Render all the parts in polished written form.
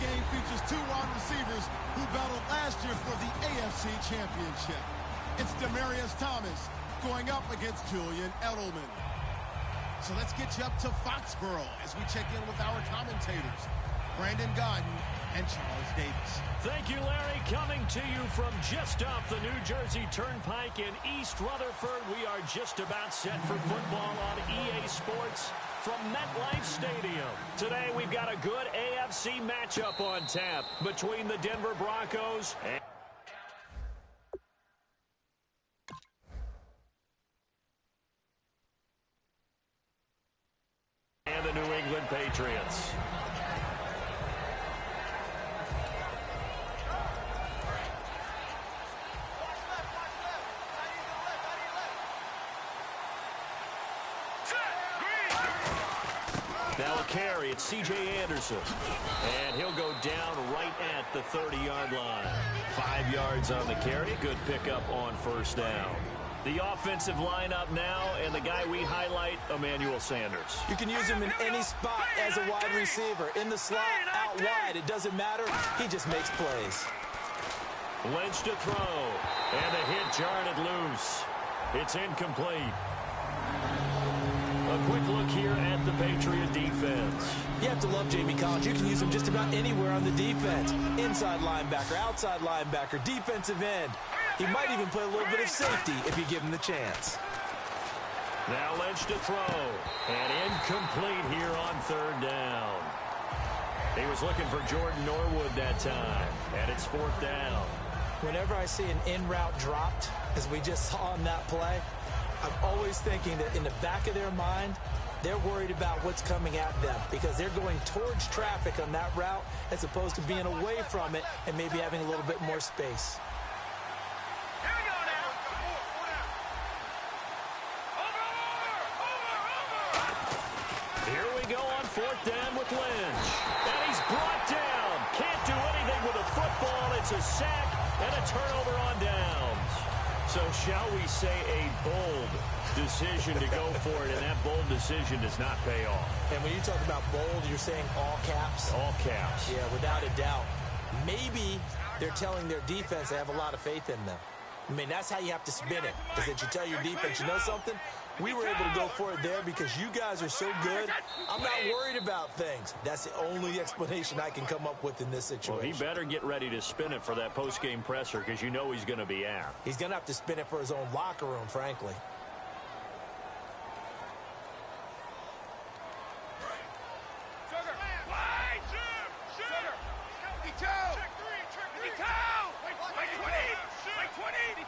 game features two wide receivers who battled last year for the AFC Championship. It's Demaryius Thomas going up against Julian Edelman. So let's get you up to Foxborough as we check in with our commentators, Brandon Godden and Charles Davis. Thank you, Larry. Coming to you from just off the New Jersey Turnpike in East Rutherford. We are just about set for football on EA Sports from MetLife Stadium. Today we've got a good AFC matchup on tap between the Denver Broncos and the New England Patriots. Now a carry, it's C.J. Anderson. And he'll go down right at the 30-yard line. 5 yards on the carry. Good pickup on first down. The offensive lineup now, and the guy we highlight, Emmanuel Sanders. You can use him in any spot as a wide receiver. In the slot, out wide, it doesn't matter. He just makes plays. Lynch to throw. And the hit jarred it loose. It's incomplete. A quick look here at the Patriot defense. You have to love Jamie Collins. You can use him just about anywhere on the defense. Inside linebacker, outside linebacker, defensive end. He might even play a little bit of safety if you give him the chance. Now Lynch to throw. And incomplete here on third down. He was looking for Jordan Norwood that time. And it's fourth down. Whenever I see an in-route dropped, as we just saw in that play, I'm always thinking that in the back of their mind, they're worried about what's coming at them because they're going towards traffic on that route as opposed to being away from it and maybe having a little bit more space. Here we go on fourth down with Lynch. And he's brought down. Can't do anything with a football. It's a sack and a turnover on downs. So shall we say a bold decision to go for it, and that bold decision does not pay off. And when you talk about bold, you're saying all caps? All caps. Yeah, without a doubt. Maybe they're telling their defense they have a lot of faith in them. I mean, that's how you have to spin it, is that you tell your defense, you know something? We were able to go for it there because you guys are so good. I'm not worried about things. That's the only explanation I can come up with in this situation. Well, he better get ready to spin it for that post-game presser because you know he's going to be out. He's going to have to spin it for his own locker room, frankly.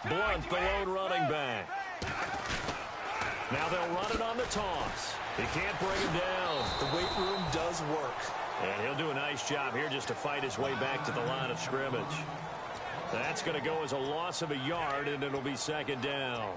Blunt, the lone running back. Now they'll run it on the toss. He can't bring him down. The weight room does work. And he'll do a nice job here just to fight his way back to the line of scrimmage. That's going to go as a loss of a yard, and it'll be second down.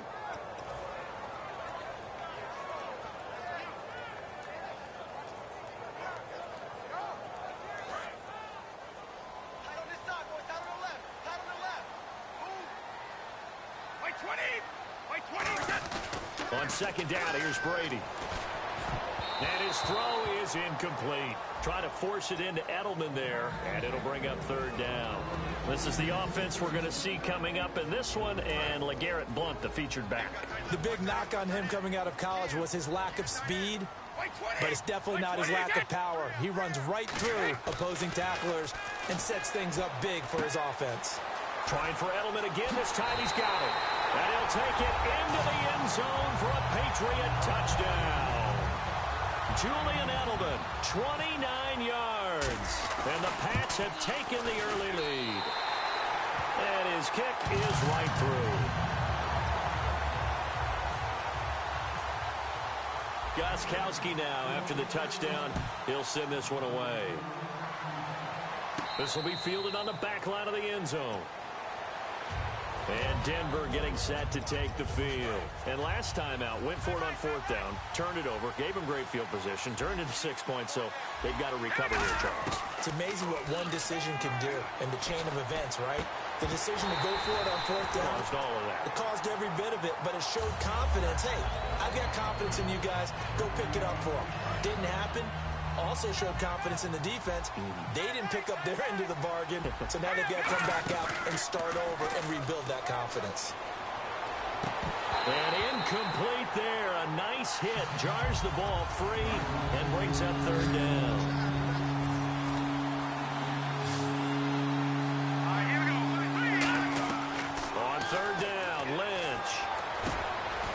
On second down, here's Brady. And his throw is incomplete. Trying to force it into Edelman there, and it'll bring up third down. This is the offense we're going to see coming up in this one, and LeGarrette Blount, the featured back. The big knock on him coming out of college was his lack of speed, but it's definitely not his lack of power. He runs right through opposing tacklers and sets things up big for his offense. Trying for Edelman again. This time he's got it. And he'll take it into the end zone for a Patriot touchdown. Julian Edelman, 29 yards. And the Pats have taken the early lead. And his kick is right through. Gostkowski now, after the touchdown, he'll send this one away. This will be fielded on the back line of the end zone. And Denver getting set to take the field. And last time out, went for it on fourth down, turned it over, gave him great field position, turned into 6 points, so they've got to recover here, Charles. It's amazing what one decision can do in the chain of events, right? The decision to go for it on fourth down. Caused all of that. It caused every bit of it, but it showed confidence. Hey, I've got confidence in you guys. Go pick it up for them. Didn't happen. also showed confidence in the defense. They didn't pick up their end of the bargain, so now they've got to come back out and start over and rebuild that confidence. And incomplete there. A nice hit. Jars the ball free and brings up third down. On third down, Lynch.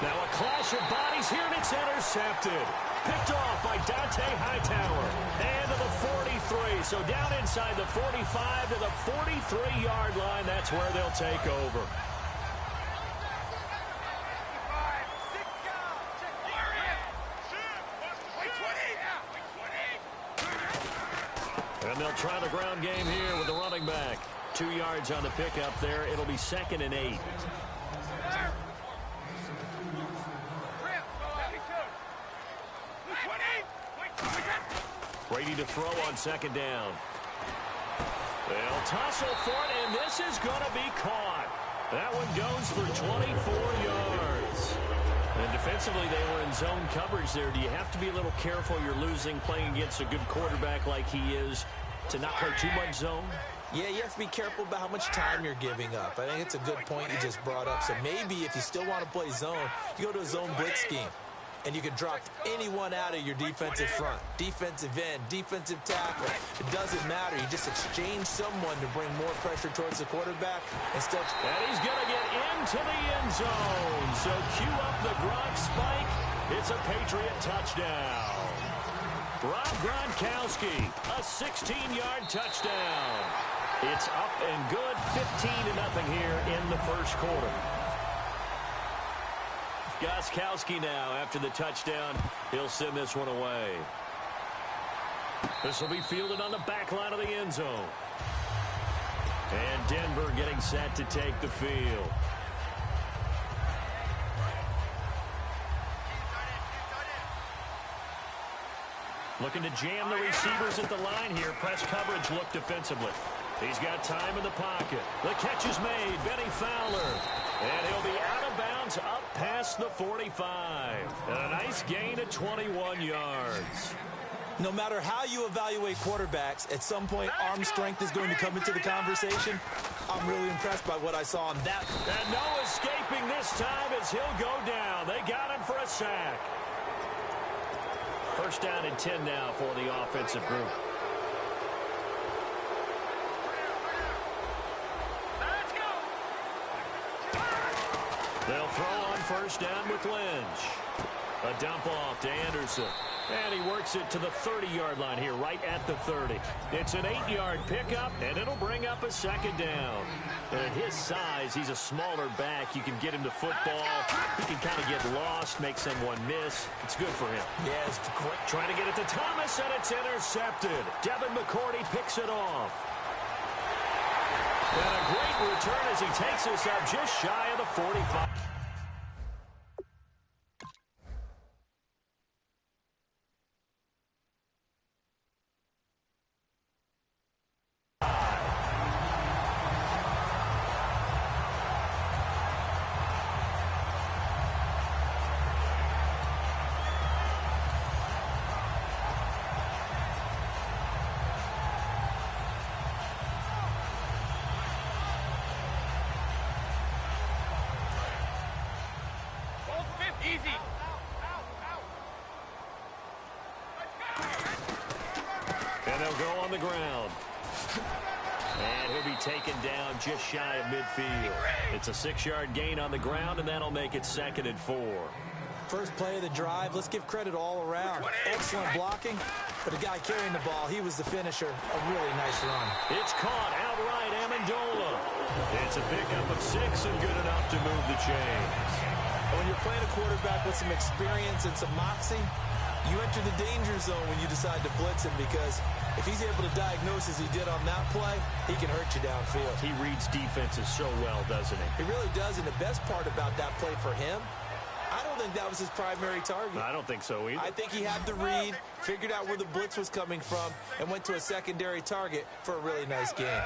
Now a clash of bodies here, and it's intercepted. Picked off by Dante Hightower. And to the 43. So down inside the 45 to the 43-yard line. That's where they'll take over. And they'll try the ground game here with the running back. 2 yards on the pickup there. It'll be 2nd and 8. Brady to throw on 2nd down. They'll tussle for it, and this is going to be caught. That one goes for 24 yards. And defensively, they were in zone coverage there. Do you have to be a little careful? You're losing, playing against a good quarterback like he is, to not play too much zone? Yeah, you have to be careful about how much time you're giving up. I think it's a good point you just brought up. So maybe if you still want to play zone, you go to a zone blitz scheme. And you can drop anyone out of your defensive front. Defensive end, defensive tackle. It doesn't matter. You just exchange someone to bring more pressure towards the quarterback. And he's going to get into the end zone. So cue up the Gronk spike. It's a Patriot touchdown. Rob Gronkowski, a 16-yard touchdown. It's up and good, 15-0 here in the first quarter. Gostkowski now, after the touchdown, he'll send this one away. This will be fielded on the back line of the end zone. And Denver getting set to take the field. Looking to jam the receivers at the line here. Press coverage look defensively. He's got time in the pocket. The catch is made. Benny Fowler. And he'll be out of bounds up past the 45. And a nice gain of 21 yards. No matter how you evaluate quarterbacks, at some point arm strength is going to come into the conversation. I'm really impressed by what I saw on that. And no escaping this time as he'll go down. They got him for a sack. First down and 10 now for the offensive group. They'll throw on first down with Lynch. A dump off to Anderson. And he works it to the 30-yard line here, right at the 30. It's an 8-yard pickup, and it'll bring up a second down. And at his size, he's a smaller back. You can get him to football. He can kind of get lost, make someone miss. It's good for him. Yeah, it's quick. Trying to get it to Thomas, and it's intercepted. Devin McCourty picks it off. And a great return as he takes us up just shy of the 45. Easy. And they'll go on the ground. And he'll be taken down just shy of midfield. It's a 6-yard gain on the ground, and that'll make it 2nd and 4. First play of the drive, let's give credit all around. Excellent blocking, but the guy carrying the ball, he was the finisher. A really nice run. It's caught outright, Amendola. It's a pickup of 6 and good enough to move the chains. When you're playing a quarterback with some experience and some moxie, you enter the danger zone when you decide to blitz him, because if he's able to diagnose as he did on that play, he can hurt you downfield. He reads defenses so well, doesn't he? He really does, and the best part about that play for him, I don't think that was his primary target. I don't think so either. I think he had the read, figured out where the blitz was coming from, and went to a secondary target for a really nice game.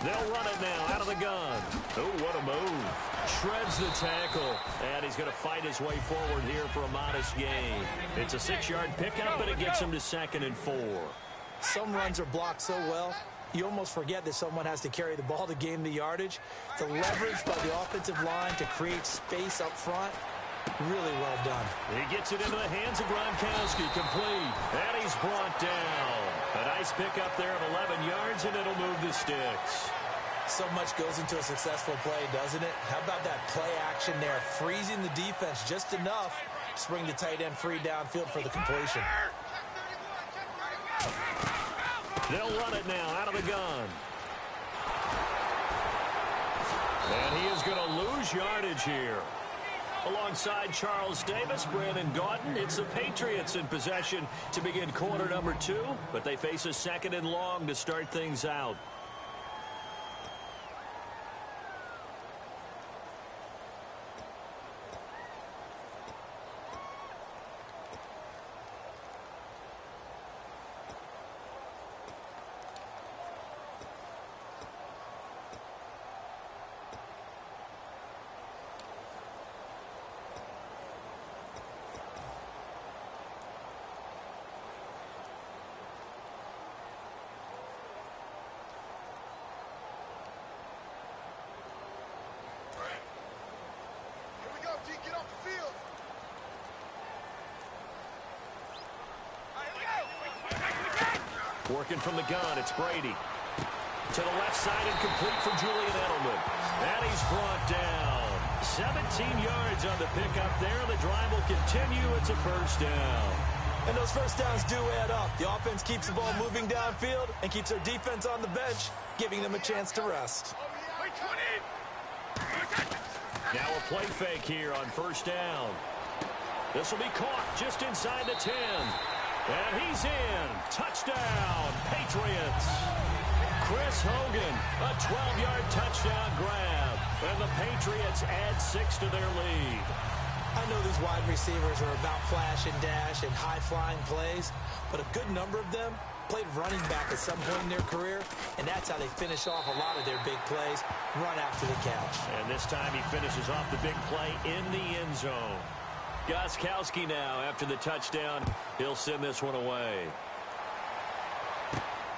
They'll run it now out of the gun. Oh, what a move. Shreds the tackle. And he's going to fight his way forward here for a modest gain. It's a 6-yard pickup, but it gets him to 2nd and 4. Some runs are blocked so well, you almost forget that someone has to carry the ball to gain the yardage. The leverage by the offensive line to create space up front, really well done. He gets it into the hands of Gronkowski, complete. And he's brought down. A nice pickup there of 11 yards, and it'll move the sticks. So much goes into a successful play, doesn't it? How about that play action there, freezing the defense just enough to bring the tight end free downfield for the completion. They'll run it now out of the gun. And he is going to lose yardage here. Alongside Charles Davis, Brandon Gaudin, it's the Patriots in possession to begin quarter number 2, but they face a 2nd and long to start things out. Working from the gun, it's Brady. To the left side and complete for Julian Edelman. And he's brought down. 17 yards on the pickup there. The drive will continue. It's a first down. And those first downs do add up. The offense keeps the ball moving downfield and keeps their defense on the bench, giving them a chance to rest. Now a play fake here on first down. This will be caught just inside the 10. And he's in. Touchdown, Patriots. Chris Hogan, a 12-yard touchdown grab. And the Patriots add 6 to their lead. I know these wide receivers are about flash and dash and high-flying plays, but a good number of them played running back at some point in their career, and that's how they finish off a lot of their big plays, run after the catch. And this time he finishes off the big play in the end zone. Gostkowski now, after the touchdown, he'll send this one away.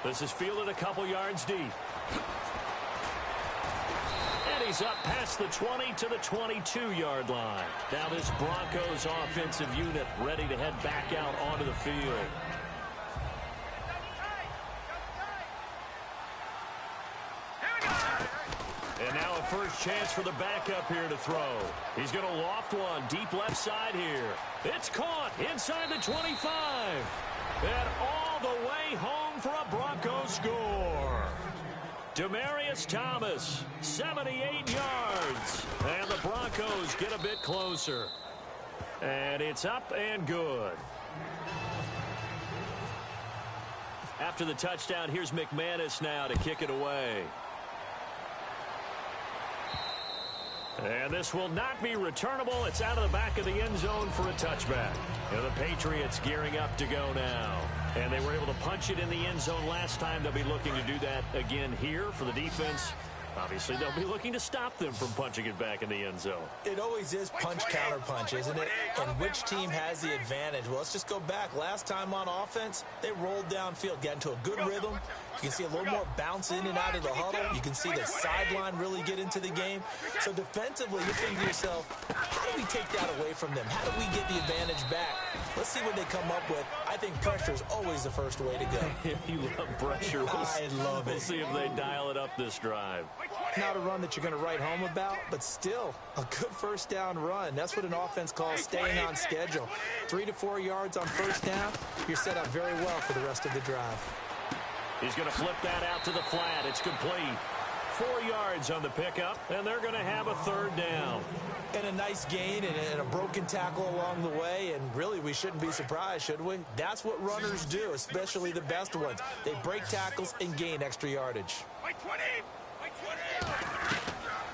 This is fielded a couple yards deep. And he's up past the 20 to the 22-yard line. Now this Broncos offensive unit ready to head back out onto the field. And now a first chance for the backup here to throw. He's going to loft one deep left side here. It's caught inside the 25. And all the way home for a Broncos score. Demaryius Thomas, 78 yards. And the Broncos get a bit closer. And it's up and good. After the touchdown, here's McManus now to kick it away. And this will not be returnable. It's out of the back of the end zone for a touchback. And the Patriots gearing up to go now. And they were able to punch it in the end zone last time. They'll be looking to do that again here for the defense. Obviously, they'll be looking to stop them from punching it back in the end zone. It always is punch-counter-punch, isn't it? And which team has the advantage? Well, let's just go back. Last time on offense, they rolled downfield, got into a good rhythm. You can see a little more bounce in and out of the huddle. You can see the sideline really get into the game. So defensively, you're thinking to yourself, how do we take that away from them? How do we get the advantage back? Let's see what they come up with. I think pressure is always the first way to go. You love pressure. I love it. We'll see if they dial it up this drive. Not a run that you're going to write home about, but still a good first down run. That's what an offense calls staying on schedule. 3 to 4 yards on first down, you're set up very well for the rest of the drive. He's going to flip that out to the flat. It's complete. 4 yards on the pickup, and they're going to have a third down. And a nice gain and a broken tackle along the way, and really we shouldn't be surprised, should we? That's what runners do, especially the best ones. They break tackles and gain extra yardage.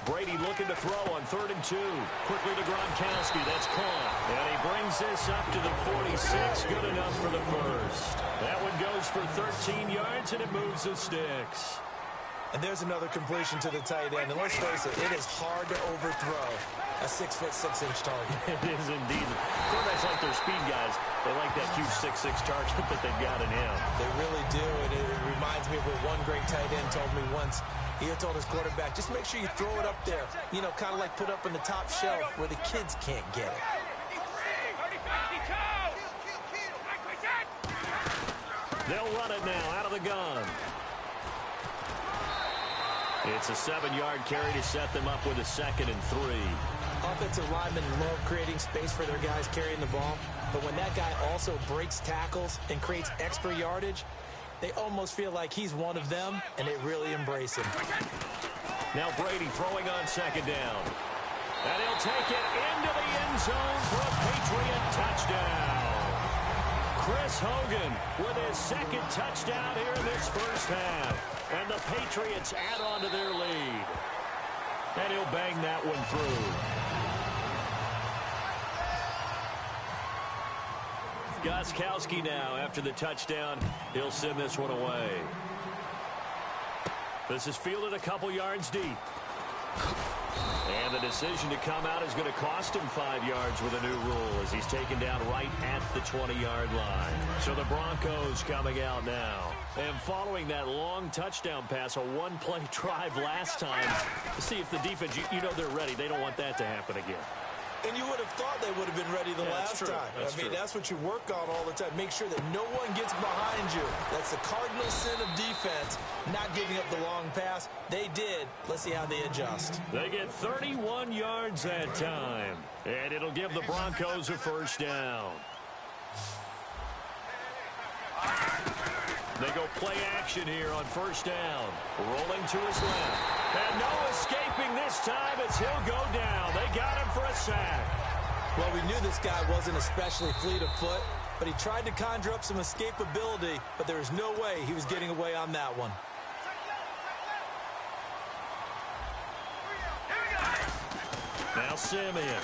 Brady looking to throw on 3rd and 2. Quickly to Gronkowski. That's caught. And he brings this up to the 46. Good enough for the first. That one goes for 13 yards, and it moves the sticks. And there's another completion to the tight end. And let's face it, it is hard to overthrow a 6'6" target. It is indeed. Quarterbacks like their speed guys. They like that huge 6'6" target that they've got in him. They really do, and it reminds me of what one great tight end told me once. He had told his quarterback, just make sure you throw it up there. You know, kind of like put up on the top shelf where the kids can't get it. They'll run it now out of the gun. It's a 7-yard carry to set them up with a 2nd and 3. Offensive linemen love creating space for their guys carrying the ball, but when that guy also breaks tackles and creates extra yardage, they almost feel like he's one of them, and they really embrace him. Now Brady throwing on 2nd down. And he'll take it into the end zone for a Patriot touchdown. Chris Hogan with his 2nd touchdown here in this first half. And the Patriots add on to their lead. And he'll bang that one through. Gostkowski now after the touchdown. He'll send this one away. This is fielded a couple yards deep. And the decision to come out is going to cost him 5 yards with a new rule as he's taken down right at the 20-yard line. So the Broncos coming out now. And following that long touchdown pass, a one-play drive last time, to see if the defense, you know they're ready. They don't want that to happen again. And you would have thought they would have been ready the last time. That's what you work on all the time. Make sure that no one gets behind you. That's the cardinal sin of defense, not giving up the long pass. They did. Let's see how they adjust. They get 31 yards that time. And it'll give the Broncos a 1st down. They go play action here on 1st down. Rolling to his left. And no escaping this time as he'll go down. They got him for a sack. Well, we knew this guy wasn't especially fleet of foot, but he tried to conjure up some escapability, but there was no way he was getting away on that one. Now Simeon.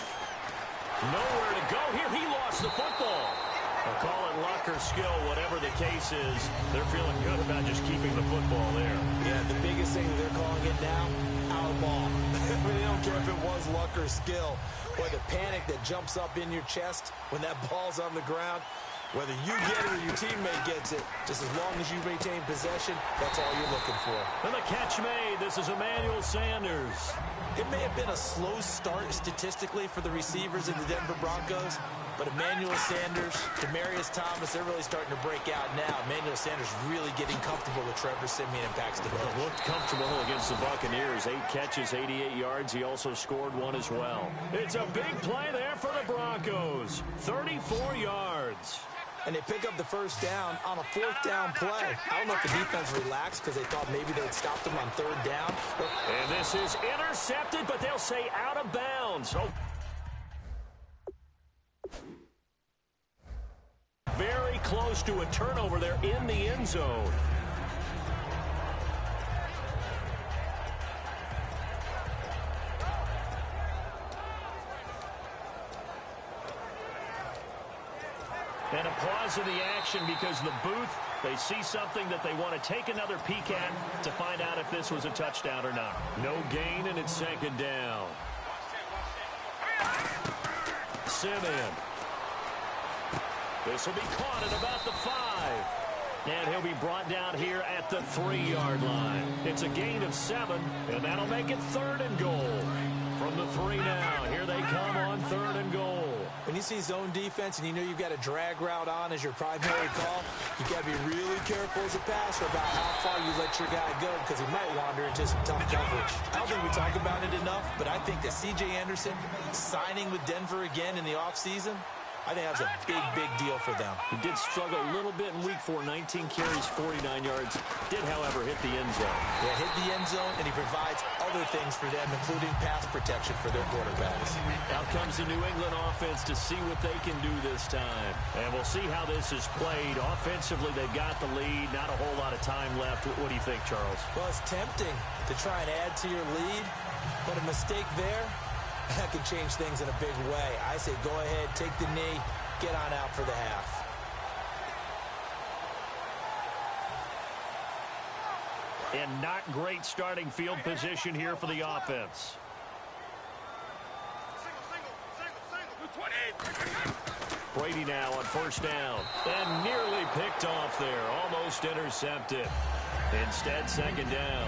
Nowhere to go here. He lost the football. I'll call it luck or skill, whatever the case is. They're feeling good about just keeping the football there. Yeah, the biggest thing that they're calling it now, our ball. They don't care if it was luck or skill. Or the panic that jumps up in your chest when that ball's on the ground. Whether you get it or your teammate gets it, just as long as you maintain possession, that's all you're looking for. And the catch made. This is Emmanuel Sanders. It may have been a slow start statistically for the receivers of the Denver Broncos, but Emmanuel Sanders, Demaryius Thomas, they're really starting to break out now. Emmanuel Sanders really getting comfortable with Trevor Siemian and Paxton Lynch. Looked comfortable against the Buccaneers. 8 catches, 88 yards. He also scored one as well. It's a big play there for the Broncos. 34 yards. And they pick up the 1st down on a 4th down play. I don't know if the defense relaxed because they thought maybe they'd stop them on 3rd down. And this is intercepted, but they'll say out of bounds. So very close to a turnover there in the end zone. And a pause in the action because the booth, they see something that they want to take another peek at to find out if this was a touchdown or not. No gain, and it's 2nd down. Simeon. This will be caught at about the 5. And he'll be brought down here at the 3-yard line. It's a gain of 7, and that'll make it 3rd and goal. From the 3 now, here they come on 3rd and goal. When you see zone defense and you know you've got a drag route on as your primary call, you've got to be really careful as a passer about how far you let your guy go because he might wander into some tough coverage. I don't think we talk about it enough, but I think that C.J. Anderson signing with Denver again in the offseason, I think that's a big, big deal for them. He did struggle a little bit in week 4, 19 carries, 49 yards. Did, however, hit the end zone. Yeah, hit the end zone, and he provides other things for them, including pass protection for their quarterbacks. Out comes the New England offense to see what they can do this time. And we'll see how this is played. Offensively, they've got the lead. Not a whole lot of time left. What do you think, Charles? Well, it's tempting to try and add to your lead, but a mistake there, that could change things in a big way. I say go ahead, take the knee, get on out for the half. And not great starting field position here for the offense. Brady now on first down. And nearly picked off there. Almost intercepted. Instead, second down.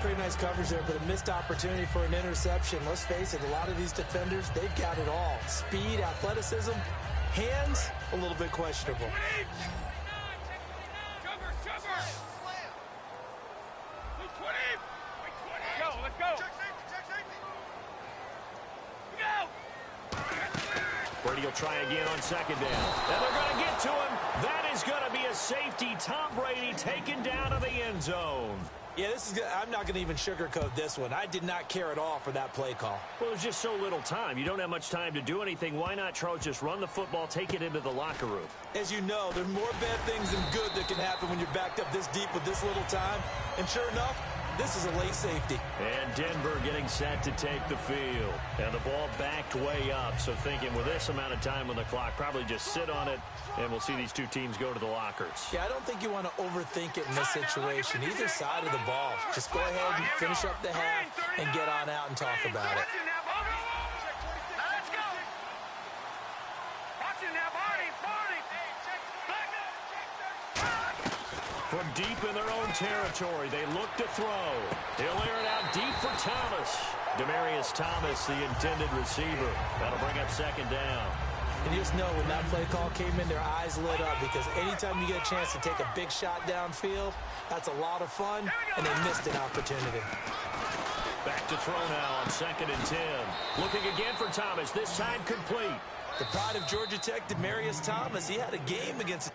Pretty nice coverage there, but a missed opportunity for an interception. Let's face it, a lot of these defenders, they've got it all. Speed, athleticism, hands, a little bit questionable. Brady will try again on second down. And they're going to get to him. That is going to be a safety. Tom Brady taken down to the end zone. Yeah, this is good. I'm not going to even sugarcoat this one. I did not care at all for that play call. Well, there's just so little time. You don't have much time to do anything. Why not, Charles, just run the football, take it into the locker room? As you know, there's more bad things than good that can happen when you're backed up this deep with this little time. And sure enough, this is a late safety. And Denver getting set to take the field. And the ball backed way up. So thinking with this amount of time on the clock, probably just sit on it, and we'll see these two teams go to the lockers. Yeah, I don't think you want to overthink it in this situation. Either side of the ball. Just go ahead and finish up the half and get on out and talk about it. From deep in their own territory, they look to throw. He'll air it out deep for Thomas. Demaryius Thomas, the intended receiver. That'll bring up second down. And you just know when that play call came in, their eyes lit up because anytime you get a chance to take a big shot downfield, that's a lot of fun, and they missed an opportunity. Back to throw now on 2nd and 10. Looking again for Thomas, this time complete. The pride of Georgia Tech, Demaryius Thomas, he had a game against